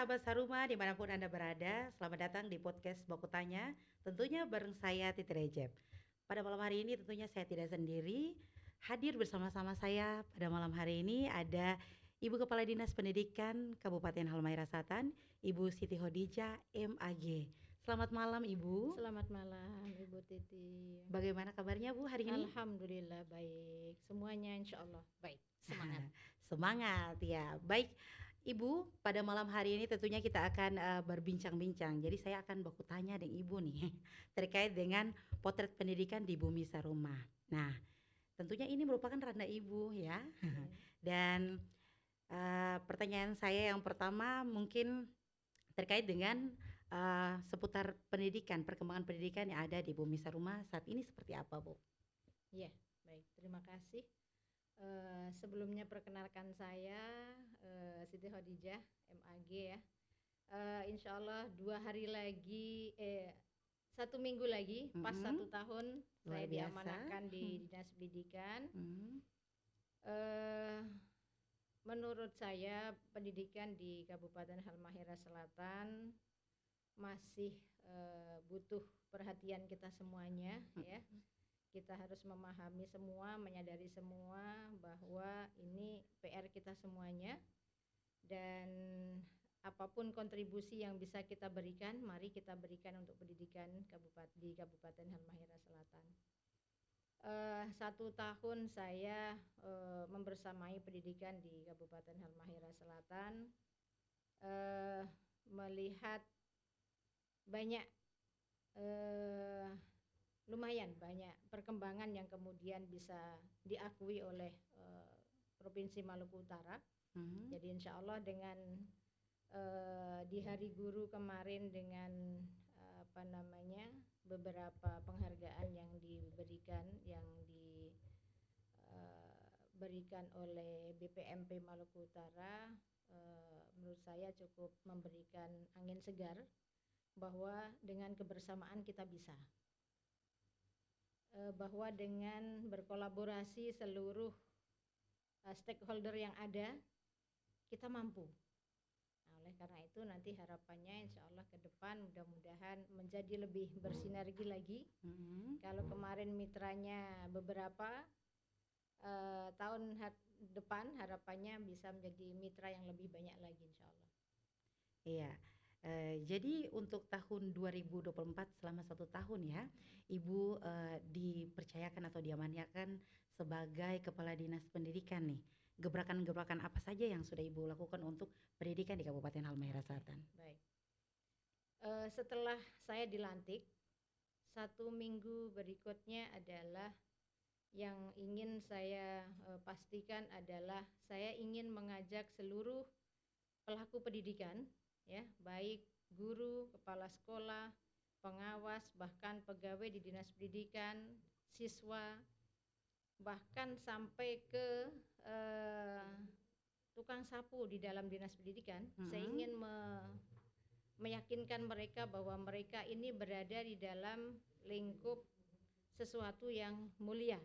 sahabat Saruma dimanapun Anda berada, selamat datang di podcast Baku Tanya. Tentunya bareng saya Titi Recep. Pada malam hari ini tentunya saya tidak sendiri. Hadir bersama-sama saya pada malam hari ini ada Ibu Kepala Dinas Pendidikan Kabupaten Halmahera Selatan, Ibu Siti Hodijah MAG. Selamat malam Ibu. Selamat malam Ibu Titi. Bagaimana kabarnya Bu hari ini? Alhamdulillah baik. Semuanya insya Allah baik. Semangat. Semangat ya. Baik Ibu, pada malam hari ini tentunya kita akan berbincang-bincang. Jadi saya akan baku tanya dengan Ibu nih terkait dengan potret pendidikan di Bumi Sarumah. Nah, tentunya ini merupakan ranah Ibu ya. Dan pertanyaan saya yang pertama mungkin terkait dengan seputar pendidikan, perkembangan pendidikan yang ada di Bumi Sarumah saat ini seperti apa, Bu? Ya, baik. Terima kasih. Sebelumnya perkenalkan saya Siti Khadijah MAG ya. Insya Allah 2 hari lagi, 1 minggu lagi, pas 1 tahun Luar saya biasa. diamanahkan di Dinas Pendidikan. Hmm. Menurut saya pendidikan di Kabupaten Halmahera Selatan masih butuh perhatian kita semuanya ya. Kita harus memahami semua, menyadari semua bahwa ini PR kita semuanya, dan apapun kontribusi yang bisa kita berikan, mari kita berikan untuk pendidikan di Kabupaten Halmahera Selatan. 1 tahun saya membersamai pendidikan di Kabupaten Halmahera Selatan, melihat banyak lumayan banyak perkembangan yang kemudian bisa diakui oleh Provinsi Maluku Utara. Jadi insya Allah dengan di Hari Guru kemarin dengan beberapa penghargaan yang diberikan oleh BPMP Maluku Utara, menurut saya cukup memberikan angin segar bahwa dengan kebersamaan kita bisa, bahwa dengan berkolaborasi seluruh stakeholder yang ada kita mampu. Nah, oleh karena itu nanti harapannya insya Allah ke depan mudah-mudahan menjadi lebih bersinergi lagi. Kalau kemarin mitranya beberapa, tahun depan harapannya bisa menjadi mitra yang lebih banyak lagi insya Allah. Iya. Jadi untuk tahun 2024 selama 1 tahun ya, Ibu dipercayakan atau diamanahkan sebagai Kepala Dinas Pendidikan nih. Gebrakan-gebrakan apa saja yang sudah Ibu lakukan untuk pendidikan di Kabupaten Halmahera Selatan? Baik. Setelah saya dilantik, 1 minggu berikutnya adalah yang ingin saya pastikan adalah saya ingin mengajak seluruh pelaku pendidikan ya, baik guru, kepala sekolah, pengawas, bahkan pegawai di Dinas Pendidikan, siswa, bahkan sampai ke tukang sapu di dalam Dinas Pendidikan. Saya ingin meyakinkan mereka bahwa mereka ini berada di dalam lingkup sesuatu yang mulia,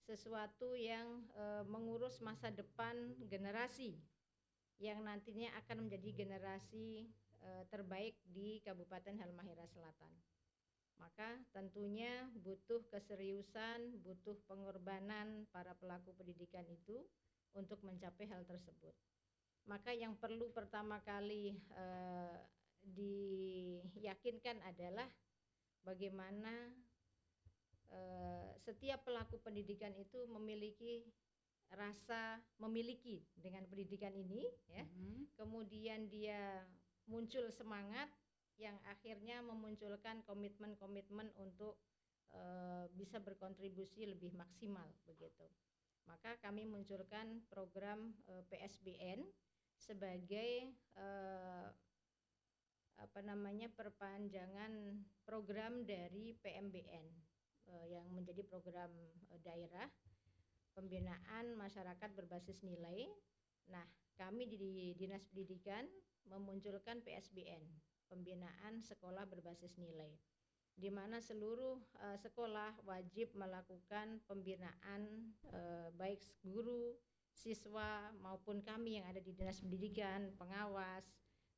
sesuatu yang mengurus masa depan generasi yang nantinya akan menjadi generasi terbaik di Kabupaten Halmahera Selatan. Maka tentunya butuh keseriusan, butuh pengorbanan para pelaku pendidikan itu untuk mencapai hal tersebut. Maka yang perlu pertama kali diyakinkan adalah bagaimana setiap pelaku pendidikan itu memiliki dengan pendidikan ini ya. Kemudian dia muncul semangat yang akhirnya memunculkan komitmen-komitmen untuk bisa berkontribusi lebih maksimal begitu. Maka kami munculkan program PSBN sebagai perpanjangan program dari PMBN yang menjadi program daerah pembinaan masyarakat berbasis nilai. Nah, kami di Dinas Pendidikan memunculkan PSBN, pembinaan sekolah berbasis nilai, di mana seluruh sekolah wajib melakukan pembinaan baik guru, siswa maupun kami yang ada di Dinas Pendidikan, pengawas,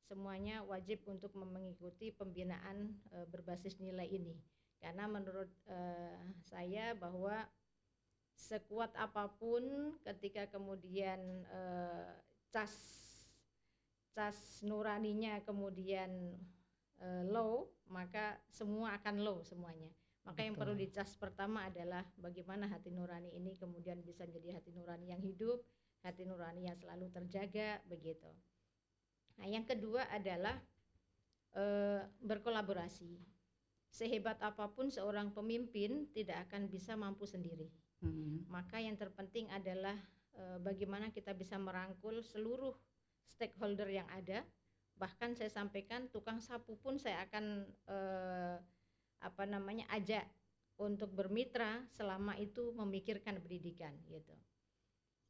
semuanya wajib untuk mengikuti pembinaan berbasis nilai ini. Karena menurut saya bahwa sekuat apapun ketika kemudian cas nuraninya kemudian low, maka semua akan low semuanya. Maka yang perlu dicas pertama adalah bagaimana hati nurani ini kemudian bisa menjadi hati nurani yang hidup, hati nurani yang selalu terjaga, begitu. Nah, yang kedua adalah berkolaborasi. Sehebat apapun seorang pemimpin tidak akan bisa mampu sendiri. Maka yang terpenting adalah bagaimana kita bisa merangkul seluruh stakeholder yang ada. Bahkan saya sampaikan tukang sapu pun saya akan ajak untuk bermitra selama itu memikirkan pendidikan, gitu.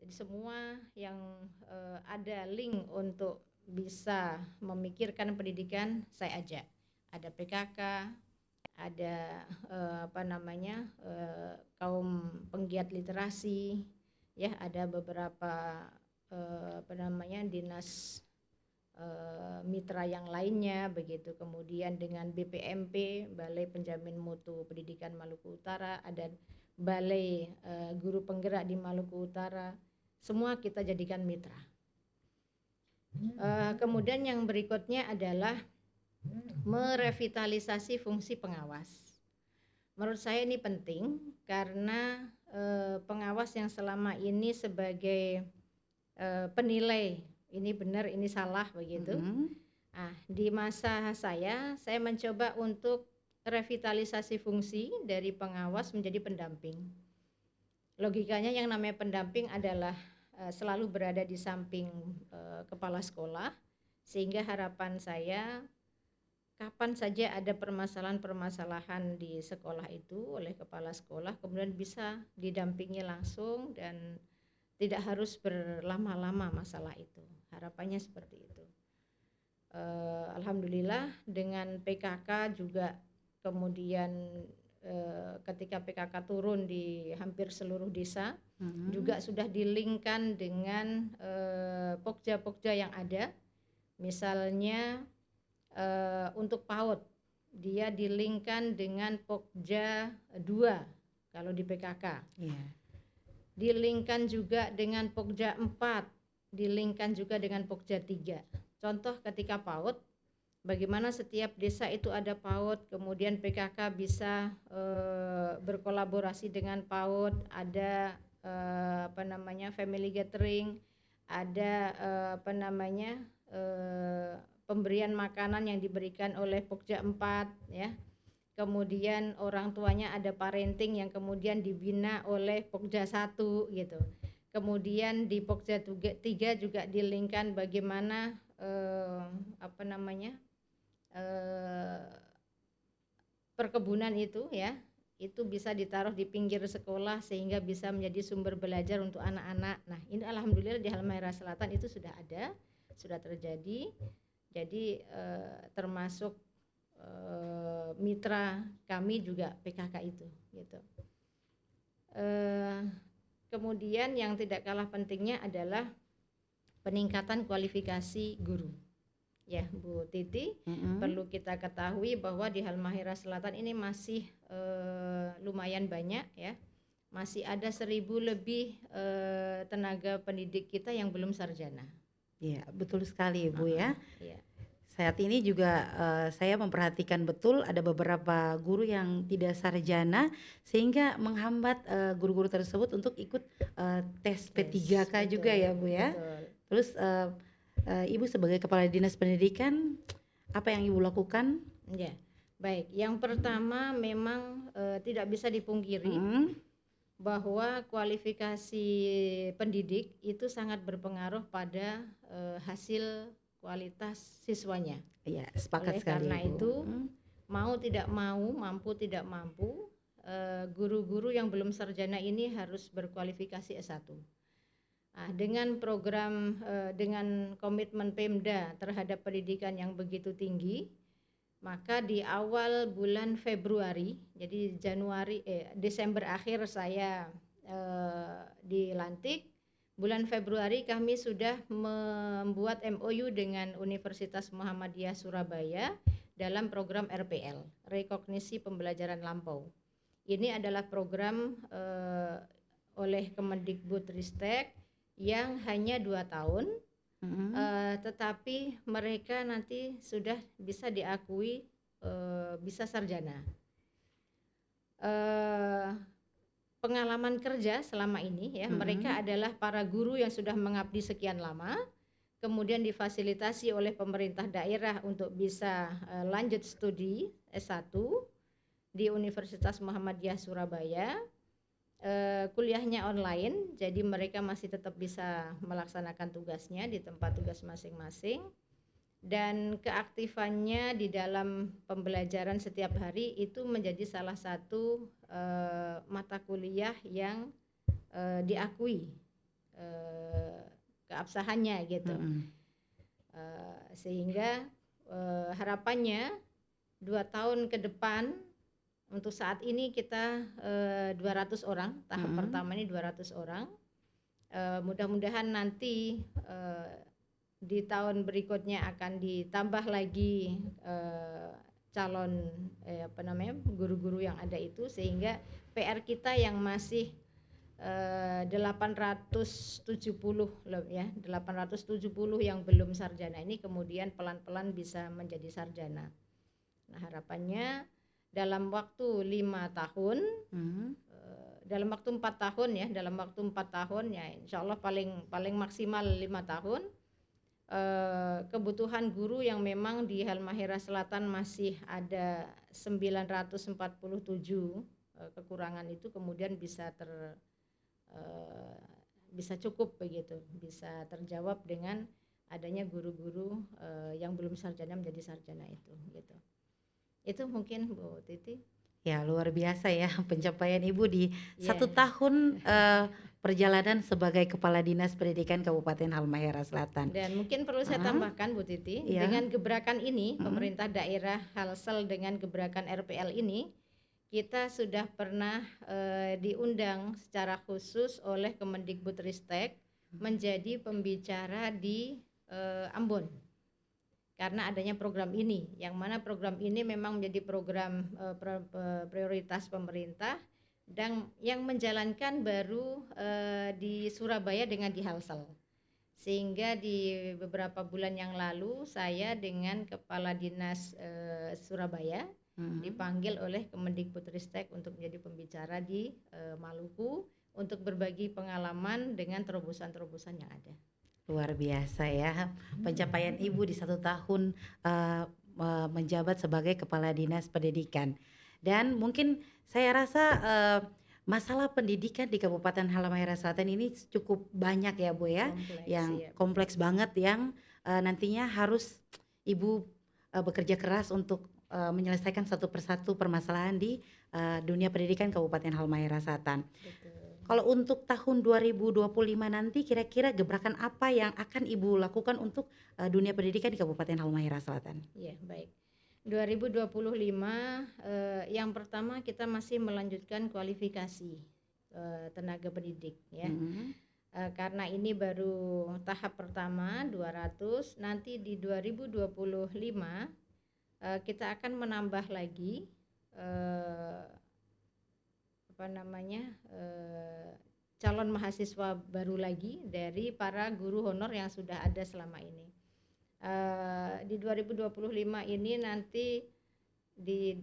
Jadi semua yang ada link untuk bisa memikirkan pendidikan saya ajak. Ada PKK, ada kaum penggiat literasi, ya, ada beberapa dinas mitra yang lainnya, begitu. Kemudian dengan BPMP, Balai Penjamin Mutu Pendidikan Maluku Utara, ada Balai Guru Penggerak di Maluku Utara, semua kita jadikan mitra. Kemudian yang berikutnya adalah merevitalisasi fungsi pengawas. Menurut saya ini penting karena pengawas yang selama ini sebagai penilai ini benar ini salah, begitu. Nah, di masa saya mencoba untuk revitalisasi fungsi dari pengawas menjadi pendamping. Logikanya yang namanya pendamping adalah selalu berada di samping kepala sekolah, sehingga harapan saya kapan saja ada permasalahan-permasalahan di sekolah itu oleh kepala sekolah kemudian bisa didampingi langsung dan tidak harus berlama-lama masalah itu. Harapannya seperti itu. Alhamdulillah dengan PKK juga kemudian ketika PKK turun di hampir seluruh desa juga sudah dilingkan dengan pokja-pokja yang ada. Misalnya untuk PAUD dia dilingkan dengan pokja 2 kalau di PKK. Dilingkan juga dengan pokja 4, dilingkan juga dengan pokja 3. Contoh ketika PAUD, bagaimana setiap desa itu ada PAUD, kemudian PKK bisa berkolaborasi dengan PAUD, ada family gathering, ada pemberian makanan yang diberikan oleh pokja 4, ya. Kemudian orang tuanya ada parenting yang kemudian dibina oleh pokja 1, gitu. Kemudian di pokja 3 juga dilingkan bagaimana perkebunan itu, ya, itu bisa ditaruh di pinggir sekolah sehingga bisa menjadi sumber belajar untuk anak-anak. Nah, ini alhamdulillah di Halmahera Selatan itu sudah ada, sudah terjadi. Jadi termasuk mitra kami juga PKK itu, gitu. Kemudian yang tidak kalah pentingnya adalah peningkatan kualifikasi guru. Ya, Bu Titi, perlu kita ketahui bahwa di Halmahera Selatan ini masih lumayan banyak, ya. Masih ada 1.000 lebih tenaga pendidik kita yang belum sarjana. Ya, betul sekali, Bu, ya. Ya. Saat ini juga saya memperhatikan betul ada beberapa guru yang tidak sarjana sehingga menghambat guru-guru tersebut untuk ikut tes P3K betul, juga, ya, Bu, ya. Betul. Terus Ibu sebagai Kepala Dinas Pendidikan, apa yang Ibu lakukan? Ya, baik. Yang pertama memang tidak bisa dipungkiri bahwa kualifikasi pendidik itu sangat berpengaruh pada hasil kualitas siswanya. Iya, sepakat Oleh sekali, karena Bu. itu mau tidak mau, mampu tidak mampu, guru-guru yang belum sarjana ini harus berkualifikasi S1. Nah, dengan program dengan komitmen Pemda terhadap pendidikan yang begitu tinggi, maka di awal bulan Februari, jadi Desember akhir saya dilantik, bulan Februari kami sudah membuat MOU dengan Universitas Muhammadiyah Surabaya dalam program RPL, Rekognisi Pembelajaran Lampau. Ini adalah program oleh Kemendikbudristek yang hanya 2 tahun, tetapi mereka nanti sudah bisa diakui bisa sarjana. Pengalaman kerja selama ini ya, mereka adalah para guru yang sudah mengabdi sekian lama, kemudian difasilitasi oleh pemerintah daerah untuk bisa lanjut studi S1 di Universitas Muhammadiyah Surabaya. Kuliahnya online, jadi mereka masih tetap bisa melaksanakan tugasnya di tempat tugas masing-masing, dan keaktifannya di dalam pembelajaran setiap hari itu menjadi salah satu mata kuliah yang diakui keabsahannya gitu. Sehingga harapannya 2 tahun ke depan, untuk saat ini kita 200 orang, tahap pertama ini 200 orang. Mudah-mudahan nanti di tahun berikutnya akan ditambah lagi calon guru-guru yang ada itu, sehingga PR kita yang masih 870 ya, 870 yang belum sarjana ini kemudian pelan-pelan bisa menjadi sarjana. Nah, harapannya dalam waktu 5 tahun, dalam waktu 4 tahun ya, insya Allah paling maksimal 5 tahun. Kebutuhan guru yang memang di Halmahera Selatan masih ada 947 kekurangan itu kemudian bisa bisa cukup begitu, bisa terjawab dengan adanya guru-guru yang belum sarjana menjadi sarjana itu gitu. Itu mungkin Bu Titi. Ya, luar biasa ya pencapaian Ibu di 1 tahun perjalanan sebagai Kepala Dinas Pendidikan Kabupaten Halmahera Selatan. Dan mungkin perlu saya tambahkan Bu Titi, dengan gebrakan ini pemerintah daerah Halsel dengan gebrakan RPL ini, kita sudah pernah diundang secara khusus oleh Kemendikbudristek menjadi pembicara di Ambon. Karena adanya program ini, yang mana program ini memang menjadi program prioritas pemerintah, dan yang menjalankan baru di Surabaya dengan di Halsel. Sehingga di beberapa bulan yang lalu saya dengan Kepala Dinas Surabaya dipanggil oleh Kemendikbudristek untuk menjadi pembicara di Maluku untuk berbagi pengalaman dengan terobosan-terobosan yang ada. Luar biasa ya pencapaian Ibu di 1 tahun menjabat sebagai Kepala Dinas Pendidikan. Dan mungkin saya rasa masalah pendidikan di Kabupaten Halmahera Selatan ini cukup banyak ya Bu ya, kompleks banget yang nantinya harus Ibu bekerja keras untuk menyelesaikan satu persatu permasalahan di dunia pendidikan Kabupaten Halmahera Selatan. Betul. Kalau untuk tahun 2025 nanti kira-kira gebrakan apa yang akan Ibu lakukan untuk dunia pendidikan di Kabupaten Halmahera Selatan? Ya, baik. 2025 yang pertama kita masih melanjutkan kualifikasi tenaga pendidik ya. Karena ini baru tahap pertama 200, nanti di 2025 kita akan menambah lagi calon mahasiswa baru lagi dari para guru honor yang sudah ada selama ini. Di 2025 ini nanti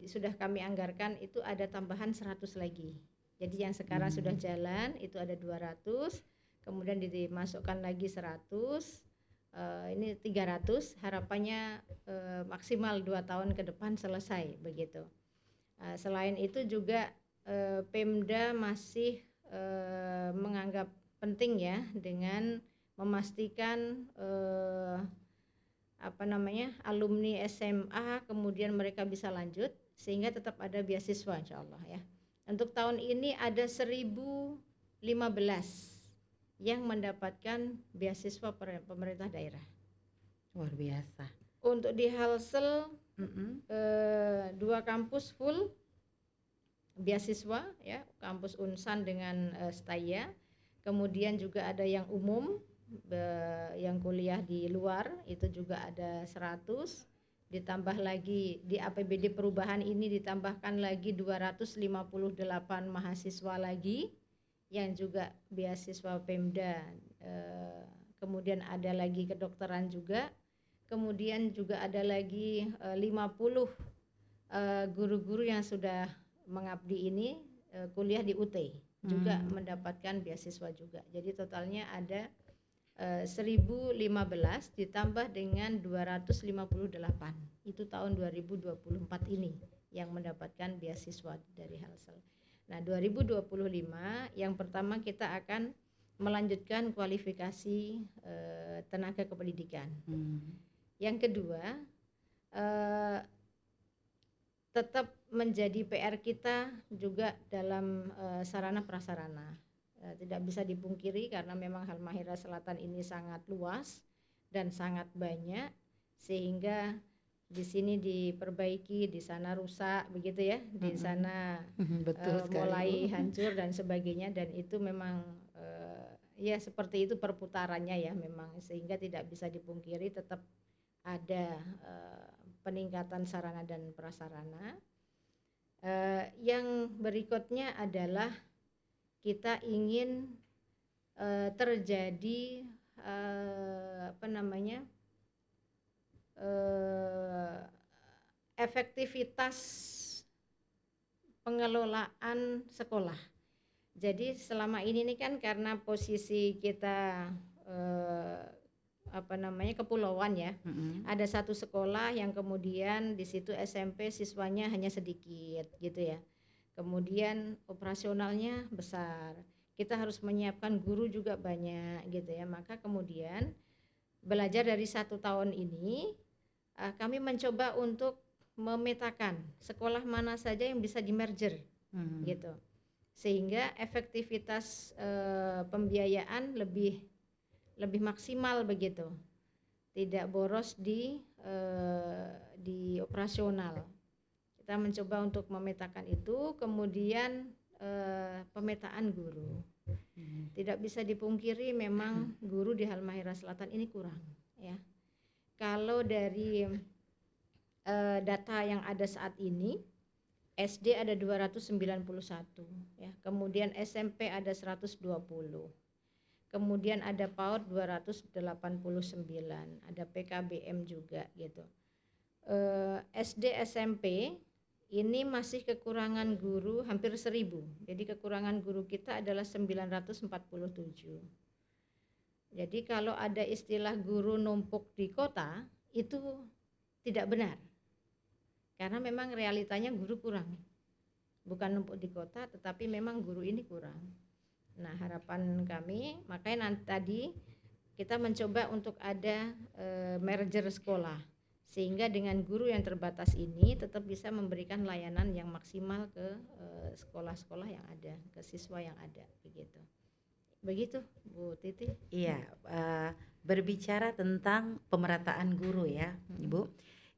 sudah kami anggarkan itu ada tambahan 100 lagi. Jadi yang sekarang sudah jalan itu ada 200, kemudian dimasukkan lagi 100, ini 300, harapannya maksimal 2 tahun ke depan selesai begitu. Selain itu juga Pemda masih menganggap penting ya dengan memastikan alumni SMA kemudian mereka bisa lanjut sehingga tetap ada beasiswa insyaallah ya. Untuk tahun ini ada 1015 yang mendapatkan beasiswa pemerintah daerah. Luar biasa. Untuk di Halsel 2 kampus full beasiswa ya, kampus Unsan dengan Staya. kemudian juga ada yang umum, yang kuliah di luar itu juga ada 100, ditambah lagi di APBD perubahan ini ditambahkan lagi 258 mahasiswa lagi yang juga beasiswa Pemda, kemudian ada lagi kedokteran juga, kemudian juga ada lagi 50 guru-guru yang sudah mengabdi ini kuliah di UT juga mendapatkan beasiswa juga. Jadi totalnya ada 1015 ditambah dengan 258. Itu tahun 2024 ini yang mendapatkan beasiswa dari Halsel. Nah, 2025 yang pertama kita akan melanjutkan kualifikasi tenaga kependidikan. Yang kedua, tetap menjadi PR kita juga dalam sarana prasarana. Tidak bisa dipungkiri karena memang Halmahera Selatan ini sangat luas dan sangat banyak, sehingga di sini diperbaiki, di sana rusak begitu ya, di sana Betul sekali, mulai Bu. hancur dan sebagainya, dan itu memang ya seperti itu perputarannya ya memang, sehingga tidak bisa dipungkiri tetap ada peningkatan sarana dan prasarana. Yang berikutnya adalah kita ingin terjadi efektivitas pengelolaan sekolah. Jadi selama ini nih kan karena posisi kita kepulauan ya, ada satu sekolah yang kemudian di situ SMP siswanya hanya sedikit gitu ya. Kemudian operasionalnya besar, kita harus menyiapkan guru juga banyak gitu ya. Maka kemudian belajar dari 1 tahun ini kami mencoba untuk memetakan sekolah mana saja yang bisa di merger gitu, sehingga efektivitas pembiayaan lebih maksimal begitu, tidak boros di operasional. Kita mencoba untuk memetakan itu, kemudian pemetaan guru. Tidak bisa dipungkiri memang guru di Halmahera Selatan ini kurang ya. Kalau dari data yang ada saat ini, SD ada 291 ya, kemudian SMP ada 120, kemudian ada PAUD 289, ada PKBM juga gitu. SD SMP ini masih kekurangan guru hampir 1000. Jadi kekurangan guru kita adalah 947. Jadi kalau ada istilah guru numpuk di kota itu tidak benar. Karena memang realitanya guru kurang. Bukan numpuk di kota, tetapi memang guru ini kurang. Nah, harapan kami makanya tadi kita mencoba untuk ada merger sekolah, sehingga dengan guru yang terbatas ini tetap bisa memberikan layanan yang maksimal ke sekolah-sekolah yang ada, ke siswa yang ada begitu Bu Titi. Iya, berbicara tentang pemerataan guru ya, Ibu.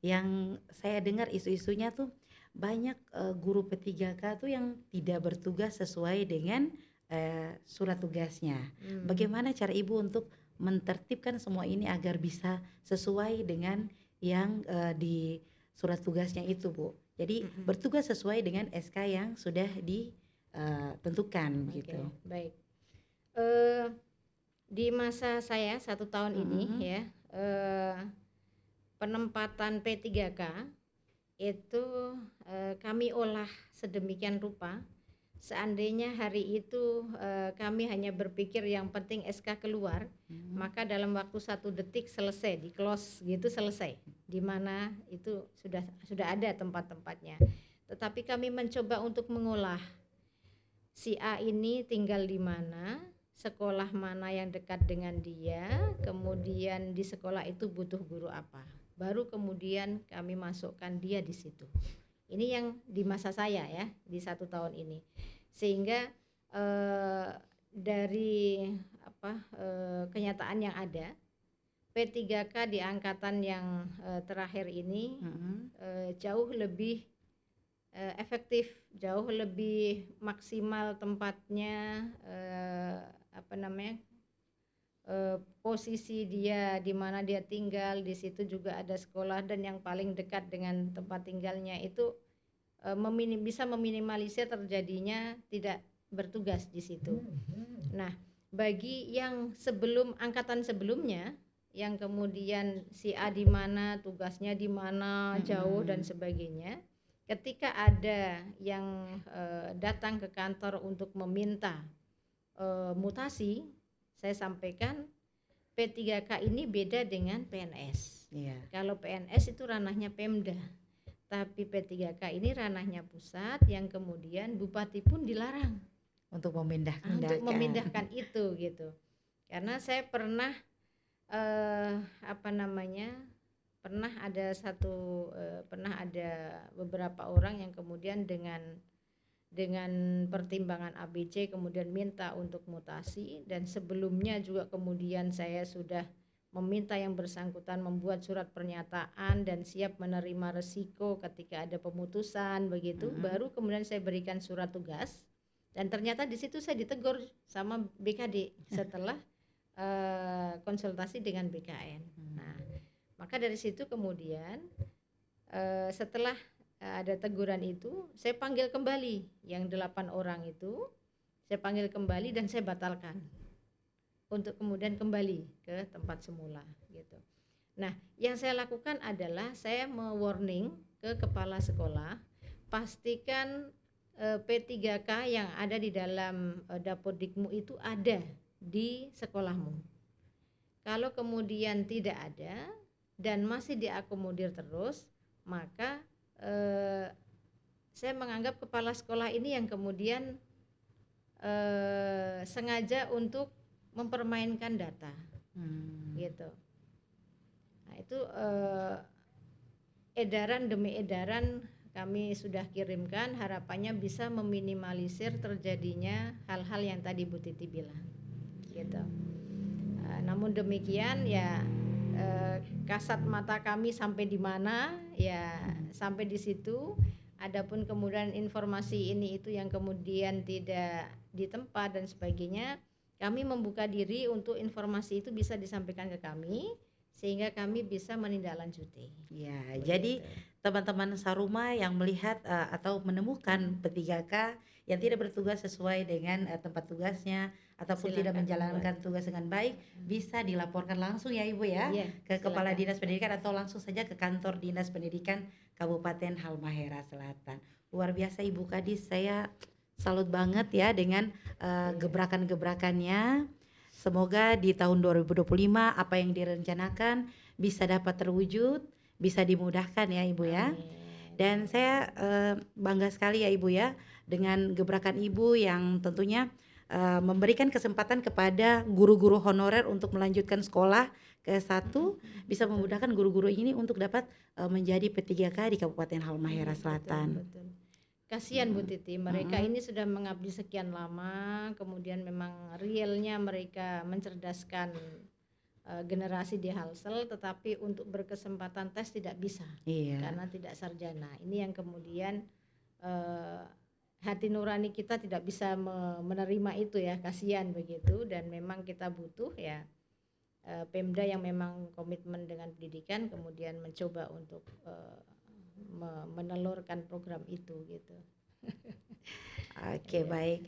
Yang saya dengar isu-isunya tuh banyak guru P3K tuh yang tidak bertugas sesuai dengan surat tugasnya. Bagaimana cara Ibu untuk mentertibkan semua ini agar bisa sesuai dengan yang di surat tugasnya itu, Bu? Jadi bertugas sesuai dengan SK yang sudah ditentukan gitu. Baik. Di masa saya 1 tahun ini ya, penempatan P3K itu kami olah sedemikian rupa. Seandainya hari itu kami hanya berpikir yang penting SK keluar, maka dalam waktu 1 detik selesai, di close gitu, selesai. Di mana itu sudah ada tempat-tempatnya. Tetapi kami mencoba untuk mengolah si A ini tinggal di mana, sekolah mana yang dekat dengan dia, kemudian di sekolah itu butuh guru apa. Baru kemudian kami masukkan dia di situ. Ini yang di masa saya ya, di 1 tahun ini. Sehingga dari kenyataan yang ada, P3K di angkatan yang terakhir ini jauh lebih efektif, jauh lebih maksimal tempatnya, posisi dia di mana dia tinggal, di situ juga ada sekolah, dan yang paling dekat dengan tempat tinggalnya itu bisa meminimalisir terjadinya tidak bertugas di situ. Nah, bagi yang angkatan sebelumnya yang kemudian si A di mana, tugasnya di mana, jauh dan sebagainya, ketika ada yang datang ke kantor untuk meminta mutasi, saya sampaikan P3K ini beda dengan PNS. Kalau PNS itu ranahnya Pemda, tapi P3K ini ranahnya pusat, yang kemudian bupati pun dilarang untuk memindahkan itu gitu. Karena saya pernah pernah ada beberapa orang yang kemudian dengan pertimbangan ABC kemudian minta untuk mutasi, dan sebelumnya juga kemudian saya sudah meminta yang bersangkutan membuat surat pernyataan dan siap menerima resiko ketika ada pemutusan begitu. Baru kemudian saya berikan surat tugas, dan ternyata di situ saya ditegur sama BKD setelah konsultasi dengan BKN. Nah, maka dari situ kemudian setelah ada teguran itu, saya panggil kembali yang 8 orang itu, saya panggil kembali dan saya batalkan untuk kemudian kembali ke tempat semula gitu. Nah, yang saya lakukan adalah saya me-warning ke kepala sekolah, pastikan P3K yang ada di dalam Dapodikmu itu ada di sekolahmu. Kalau kemudian tidak ada dan masih diakomodir terus, maka saya menganggap kepala sekolah ini yang kemudian sengaja untuk mempermainkan data, gitu. Nah, itu edaran demi edaran kami sudah kirimkan, harapannya bisa meminimalisir terjadinya hal-hal yang tadi Bu Titi bilang, gitu. Namun demikian ya, kasat mata kami sampai di mana ya sampai di situ. Adapun kemudian informasi ini itu yang kemudian tidak di tempat dan sebagainya, kami membuka diri untuk informasi itu bisa disampaikan ke kami sehingga kami bisa menindaklanjuti. Ya, jadi teman-teman Saruma yang melihat atau menemukan P3K yang tidak bertugas sesuai dengan tempat tugasnya ataupun Silakan tidak menjalankan tugas dengan baik, bisa dilaporkan langsung ya Ibu ya, ke Kepala Dinas Pendidikan atau langsung saja ke kantor Dinas Pendidikan Kabupaten Halmahera Selatan. Luar biasa Ibu Kadis, saya salut banget ya dengan gebrakan-gebrakannya. Semoga di tahun 2025 apa yang direncanakan bisa dapat terwujud, bisa dimudahkan ya Ibu ya. Dan saya bangga sekali ya Ibu ya dengan gebrakan Ibu yang tentunya memberikan kesempatan kepada guru-guru honorer untuk melanjutkan sekolah ke S1, bisa memudahkan guru-guru ini untuk dapat menjadi P3K di Kabupaten Halmahera Selatan. Betul. Kasihan Bu Titi, mereka ini sudah mengabdi sekian lama, kemudian memang realnya mereka mencerdaskan generasi di Halsel, tetapi untuk berkesempatan tes tidak bisa karena tidak sarjana. Ini yang kemudian hati nurani kita tidak bisa menerima itu ya, kasihan begitu. Dan memang kita butuh ya Pemda yang memang komitmen dengan pendidikan kemudian mencoba untuk menelurkan program itu gitu. Oke, baik.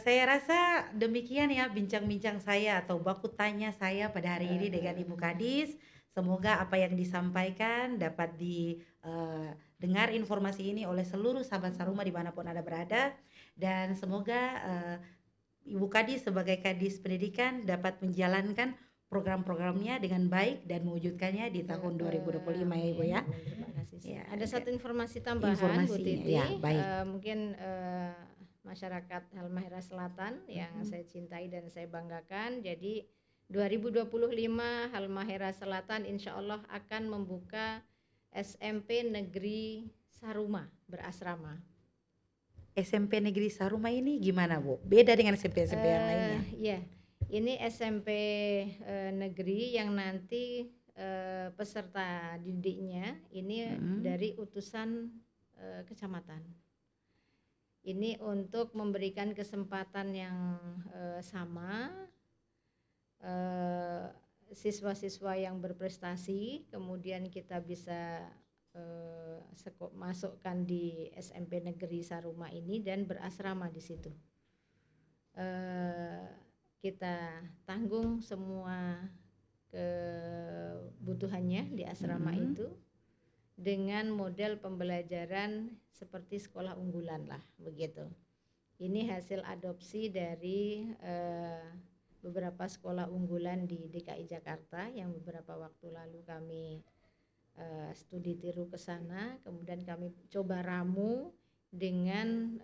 Saya rasa demikian ya bincang-bincang saya atau baku tanya saya pada hari ini dengan Ibu Kadis. Semoga apa yang disampaikan dapat didengar informasi ini oleh seluruh sahabat Saruma dimanapun Anda berada, dan semoga Ibu Kadis sebagai Kadis Pendidikan dapat menjalankan program-programnya dengan baik dan mewujudkannya di tahun 2025 ya Ibu ya. Terima kasih. Ya, ada satu informasi tambahan Bu Titi, ya, baik. Mungkin masyarakat Halmahera Selatan yang saya cintai dan saya banggakan. Jadi 2025 Halmahera Selatan insya Allah akan membuka SMP Negeri Saruma berasrama. SMP Negeri Saruma ini gimana Bu? Beda dengan SMP-SMP yang lainnya? Iya, ini SMP negeri yang nanti peserta didiknya ini dari utusan kecamatan. Ini untuk memberikan kesempatan yang sama, siswa-siswa yang berprestasi, kemudian kita bisa masukkan di SMP Negeri Saruma ini dan berasrama di situ. Kita tanggung semua kebutuhannya di asrama itu dengan model pembelajaran seperti sekolah unggulan lah, begitu. Ini hasil adopsi dari beberapa sekolah unggulan di DKI Jakarta yang beberapa waktu lalu kami studi tiru ke sana, kemudian kami coba ramu dengan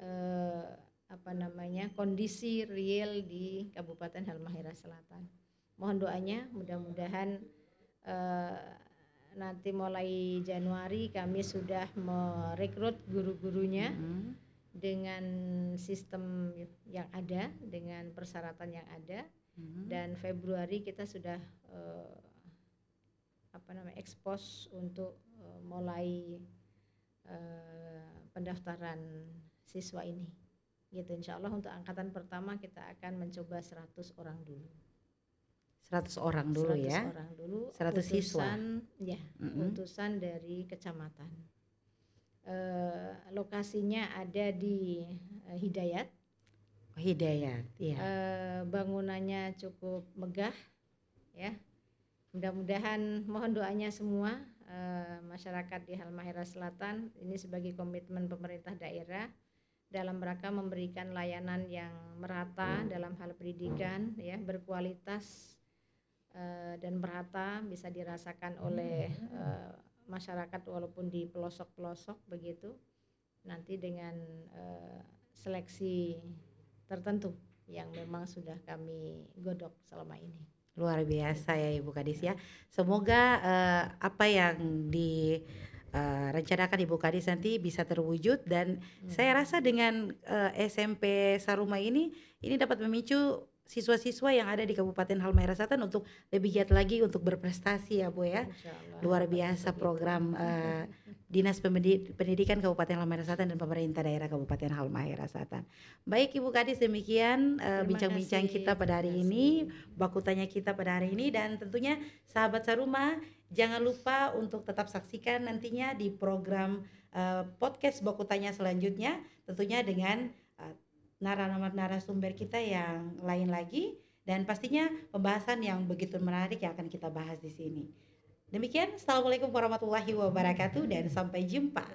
kondisi real di Kabupaten Halmahera Selatan. Mohon doanya, mudah-mudahan nanti mulai Januari kami sudah merekrut guru-gurunya dengan sistem yang ada, dengan persyaratan yang ada, dan Februari kita sudah ekspos untuk mulai pendaftaran siswa ini. Gitu, insya Allah untuk angkatan pertama kita akan mencoba 100 orang dulu. 100 orang dulu 100 ya. orang dulu. 100 siswa. Ya, utusan dari kecamatan. Lokasinya ada di Hidayat. Hidayat, iya. Bangunannya cukup megah, ya. Mudah-mudahan, mohon doanya semua masyarakat di Halmahera Selatan ini sebagai komitmen pemerintah daerah dalam rangka memberikan layanan yang merata dalam hal pendidikan, ya, berkualitas dan merata, bisa dirasakan oleh masyarakat walaupun di pelosok-pelosok begitu, nanti dengan seleksi tertentu yang memang sudah kami godok selama ini. Luar biasa ya Ibu Kadis ya. Semoga apa yang direncanakan Ibu Kadis nanti bisa terwujud, dan saya rasa dengan SMP Saruma ini dapat memicu siswa-siswa yang ada di Kabupaten Halmahera Selatan untuk lebih giat lagi untuk berprestasi ya Bu ya. Luar biasa program Dinas Pendidikan Kabupaten Halmahera Selatan dan pemerintah daerah Kabupaten Halmahera Selatan. Baik Ibu Kadis, demikian bincang-bincang kita pada hari ini, baku tanya kita pada hari ini, dan tentunya sahabat Saruma jangan lupa untuk tetap saksikan nantinya di program podcast baku tanya selanjutnya, tentunya dengan narasumber kita yang lain lagi, dan pastinya pembahasan yang begitu menarik yang akan kita bahas di sini. Demikian, assalamualaikum warahmatullahi wabarakatuh dan sampai jumpa.